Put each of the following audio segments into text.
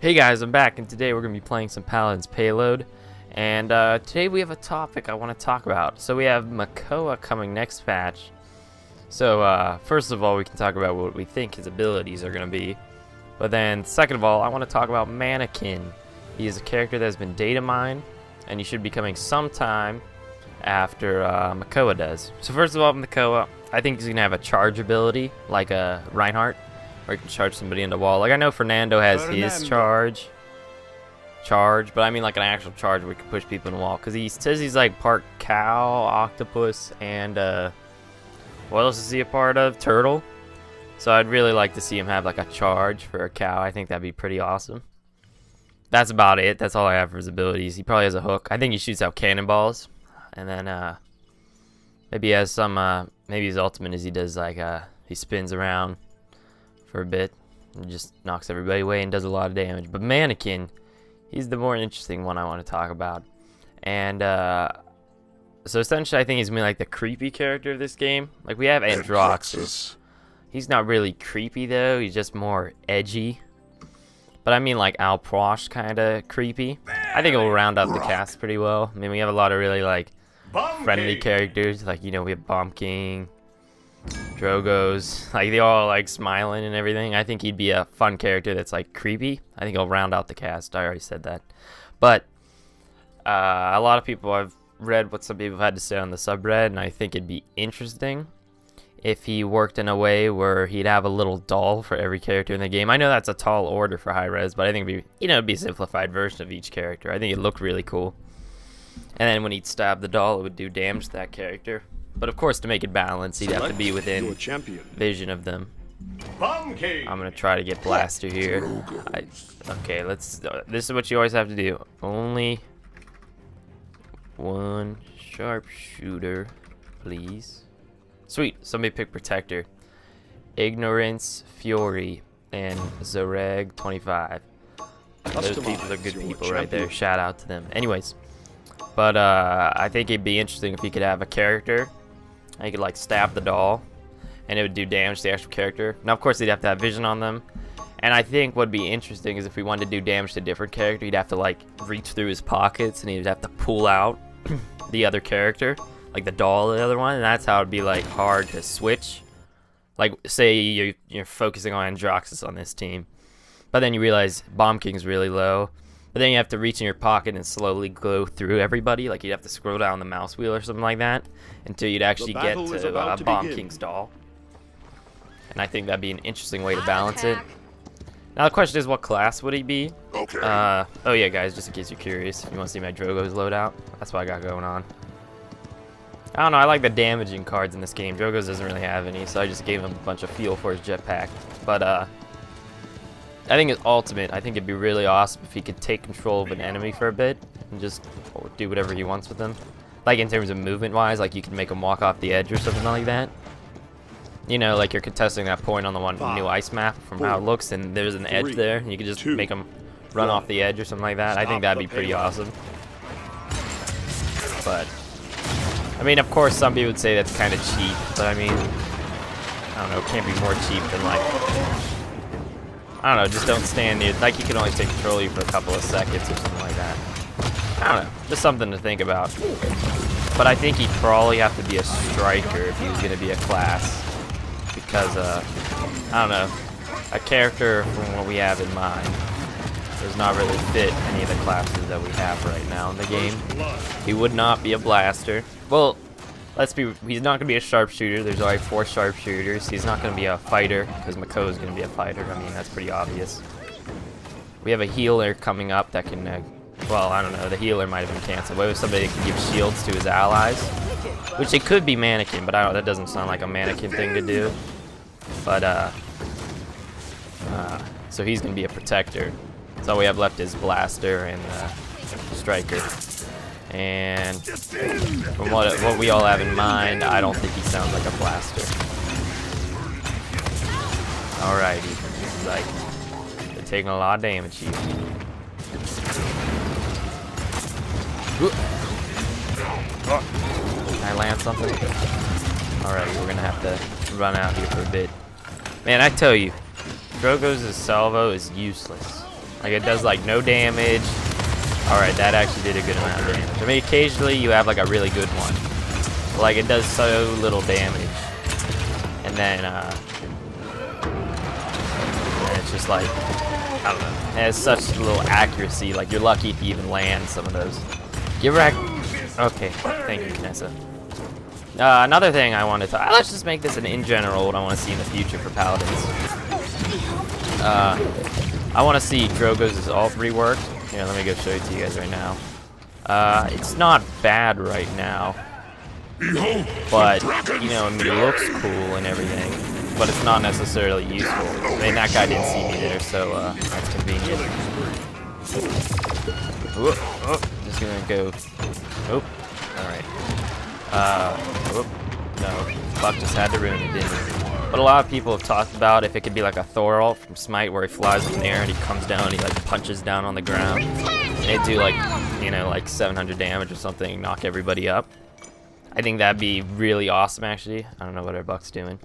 Hey guys, I'm back, and today we're going to be playing some Paladins Payload. And today we have a topic I want to talk about. So we have Makoa coming next patch. So first of all, we can talk about what we think his abilities are going to be. But then second of all, I want to talk about Mannequin. He is a character that has been data mined, and he should be coming sometime after Makoa does. So first of all, Makoa, I think he's going to have a charge ability, like a Reinhardt. Or you can charge somebody in the wall. Like I know Fernando has his charge, but I mean like an actual charge where we can push people in the wall. Cause he says he's like part cow, octopus, and what else is he a part of? Turtle. So I'd really like to see him have like a charge for a cow. I think that'd be pretty awesome. That's about it. That's all I have for his abilities. He probably has a hook. I think he shoots out cannonballs, and then maybe he has some. Maybe his ultimate is he does like he spins around for a bit and just knocks everybody away and does a lot of damage. But Mannequin, he's the more interesting one I want to talk about. And so essentially I think he's gonna be like the creepy character of this game. Like we have Androxus. He's not really creepy though, he's just more edgy. But I mean like Alprosh kinda creepy. I think it'll round out the cast pretty well. I mean we have a lot of really like friendly characters, like you know we have Bomb King, Drogos, like they all like smiling and everything. I think he'd be a fun character that's like creepy. I think he'll round out the cast. I already said that. But a lot of people, I've read what some people had to say on the subreddit, and I think it'd be interesting if he worked in a way where he'd have a little doll for every character in the game. I know that's a tall order for high res, but I think it'd be, you know, it'd be a simplified version of each character. I think it'd look really cool. And then when he'd stab the doll, it would do damage to that character. But of course, to make it balanced, he'd have to be within vision of them. I'm gonna try to get Blaster here. Okay, let's. This is what you always have to do. Only one sharpshooter, please. Sweet. Somebody pick Protector. Ignorance, Fury, and Zareg 25. Those people are good people right there. Shout out to them. Anyways, but I think it'd be interesting if he could have a character. He could like stab the doll and it would do damage to the actual character. Now of course he'd have to have vision on them. And I think what'd be interesting is if we wanted to do damage to a different character, he'd have to like reach through his pockets and he'd have to pull out the other character, like the doll, the other one, and that's how it'd be like hard to switch. Like say you're focusing on Androxus on this team, but then you realize Bomb King's really low. But then you have to reach in your pocket and slowly go through everybody. Like you'd have to scroll down the mouse wheel or something like that until you'd actually get to Bomb King's doll. And I think that'd be an interesting way to balance it. Now the question is, what class would he be? Okay. Oh yeah, guys, just in case you're curious, if you want to see my Drogo's loadout, that's what I got going on. I don't know, I like the damaging cards in this game. Drogo's doesn't really have any, so I just gave him a bunch of fuel for his jetpack. But I think his ultimate, I think it'd be really awesome if he could take control of an enemy for a bit and just do whatever he wants with them. Like in terms of movement wise, like you can make him walk off the edge or something like that. You know, like you're contesting that point on the new ice map from how it looks, and there's an edge there, and you can just make him run off the edge or something like that. I think that'd be pretty awesome. But I mean, of course, some people would say that's kind of cheap, but I mean, I don't know, it can't be more cheap than like, I don't know, just don't stand near, like you can only take control of you for a couple of seconds or something like that. I don't know, just something to think about. But I think he'd probably have to be a striker if he was going to be a class. Because, I don't know, a character from what we have in mind does not really fit any of the classes that we have right now in the game. He would not be a blaster. Well, he's not going to be a sharpshooter. There's already 4 sharpshooters. He's not going to be a fighter, because Makoa is going to be a fighter. I mean, that's pretty obvious. We have a healer coming up that can, well, I don't know, the healer might have been canceled. We have somebody that can give shields to his allies, which it could be Mannequin, but I don't know, that doesn't sound like a Mannequin thing to do. But, so he's going to be a protector. So all we have left is Blaster and Striker. And from what we all have in mind, I don't think he sounds like a Blaster. Alrighty, this is like, they're taking a lot of damage here. Can I land something? Alright, we're gonna have to run out here for a bit. Man, I tell you, Drogo's salvo is useless. Like it does like no damage. Alright, that actually did a good amount of damage. I mean, occasionally you have like a really good one. But, like it does so little damage. And then it's just like, I don't know. It has such little accuracy. Like you're lucky to even land some of those. Give her okay, thank you, Knessa. Another thing I wanted to let's just make this an in general what I want to see in the future for Paladins. I want to see Drogo's ult reworked. Here, let me go show it to you guys right now. It's not bad right now, but you know, I mean, it looks cool and everything, but it's not necessarily useful. I mean, that guy didn't see me there, so that's convenient. Just gonna go. Oh, all right. No, Buck just had to ruin it, didn't he? But a lot of people have talked about if it could be like a Thor ult from Smite where he flies in the air and he comes down and he like punches down on the ground. And it'd do like, you know, like 700 damage or something and knock everybody up. I think that'd be really awesome actually. I don't know what our Buck's doing.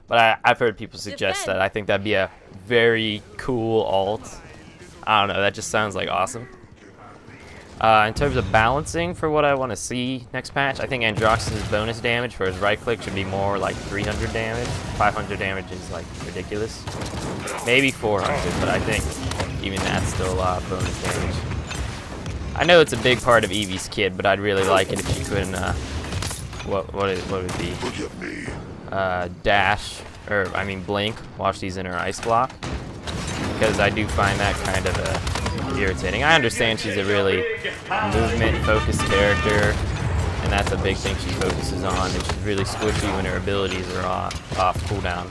But I've heard people suggest that. I think that'd be a very cool ult. I don't know, that just sounds like awesome. In terms of balancing for what I want to see next patch, I think Androx's bonus damage for his right click should be more like 300 damage. 500 damage is like ridiculous. Maybe 400, but I think even that's still a lot of bonus damage. I know it's a big part of Eevee's kit, but I'd really like it if she couldn't, what would it be? Dash, or I mean blink while she's in her ice block. Because I do find that kind of irritating. I understand she's a really movement-focused character, and that's a big thing she focuses on, and she's really squishy when her abilities are off cooldown.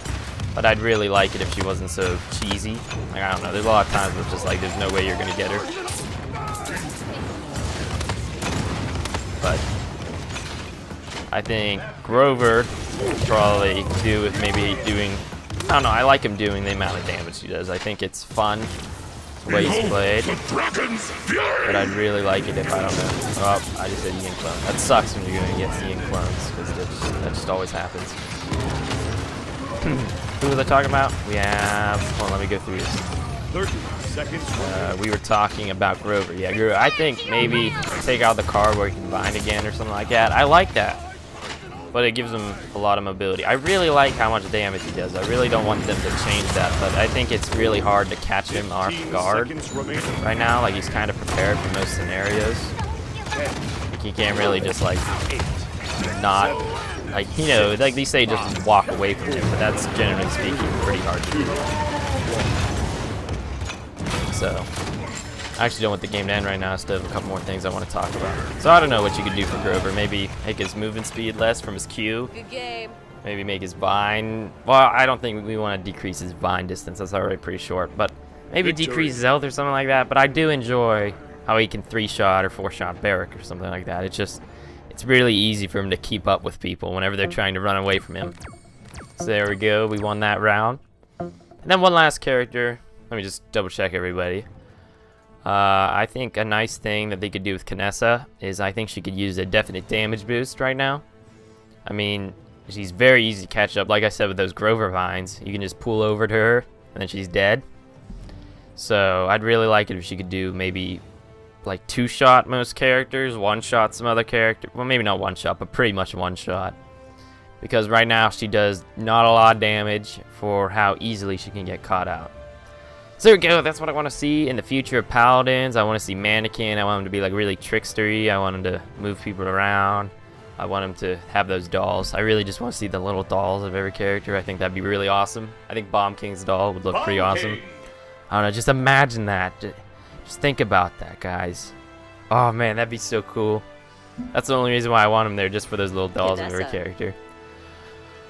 But I'd really like it if she wasn't so cheesy. Like, I don't know, there's a lot of times where it's just like, there's no way you're going to get her. But I think Grover probably do with maybe doing, I don't know, I like him doing the amount of damage he does. I think it's fun the way he's played. But I'd really like it if, I don't know. Oh, I just said Ian clone. That sucks when you're going against Ian clones, because that just always happens. Who was I talking about? We have, hold on, let me go through this. 30 seconds. We were talking about Grover. Yeah, Grover. I think maybe take out the card where he can bind again or something like that. I like that. But it gives him a lot of mobility. I really like how much damage he does. I really don't want them to change that, but I think it's really hard to catch him off guard right now. Like, he's kind of prepared for most scenarios. Like, he can't really just, like, not, like, you know, like they say just walk away from him, but that's, generally speaking, pretty hard to do. So, I actually don't want the game to end right now. I still have a couple more things I want to talk about. So I don't know what you could do for Grover. Maybe make his movement speed less from his Q. Good game. Maybe make his vine. Well, I don't think we want to decrease his vine distance. That's already pretty short. But maybe decrease his health or something like that. But I do enjoy how he can 3-shot or 4-shot Barrack or something like that. It's really easy for him to keep up with people whenever they're trying to run away from him. So there we go. We won that round. And then one last character. Let me just double check everybody. I think a nice thing that they could do with Knessa is I think she could use a definite damage boost right now. I mean, she's very easy to catch up. Like I said with those Grover vines, you can just pull over to her and then she's dead. So I'd really like it if she could do maybe like 2-shot most characters, 1-shot some other character. Well, maybe not 1-shot, but pretty much 1-shot. Because right now she does not a lot of damage for how easily she can get caught out. So there we go, that's what I want to see in the future of Paladins. I want to see Mannequin. I want him to be like really trickstery. I want him to move people around. I want him to have those dolls. I really just want to see the little dolls of every character. I think that'd be really awesome. I think Bomb King's doll would look pretty awesome. I don't know, just imagine that. Just think about that, guys. Oh man, that'd be so cool. That's the only reason why I want him there, just for those little dolls of every character.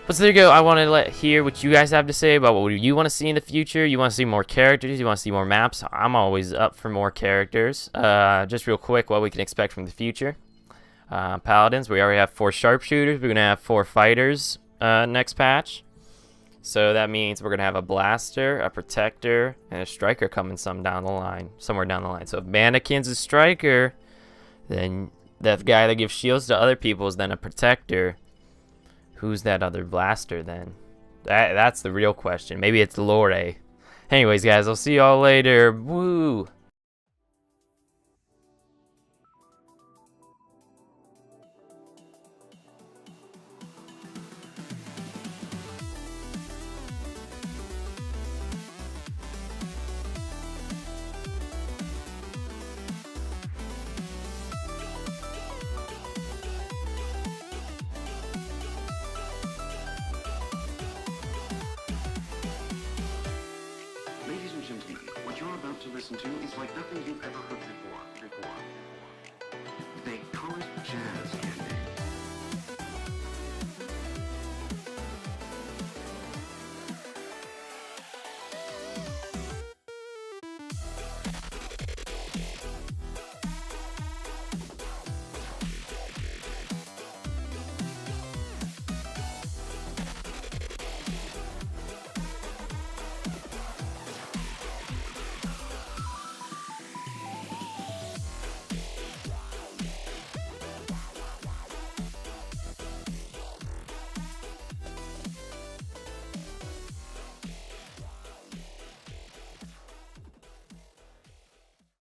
But so there you go. I want to hear what you guys have to say about what you want to see in the future. You want to see more characters? You want to see more maps? I'm always up for more characters. Just real quick, what we can expect from the future. Paladins, we already have 4 sharpshooters. We're going to have 4 fighters next patch. So that means we're going to have a blaster, a protector, and a striker coming somewhere down the line. So if Mannequin's a striker, then that guy that gives shields to other people is then a protector. Who's that other blaster then? That's the real question. Maybe it's Lore. Anyways, guys, I'll see y'all later. Woo! Ladies and gentlemen, what you're about to listen to is like nothing you've ever heard before.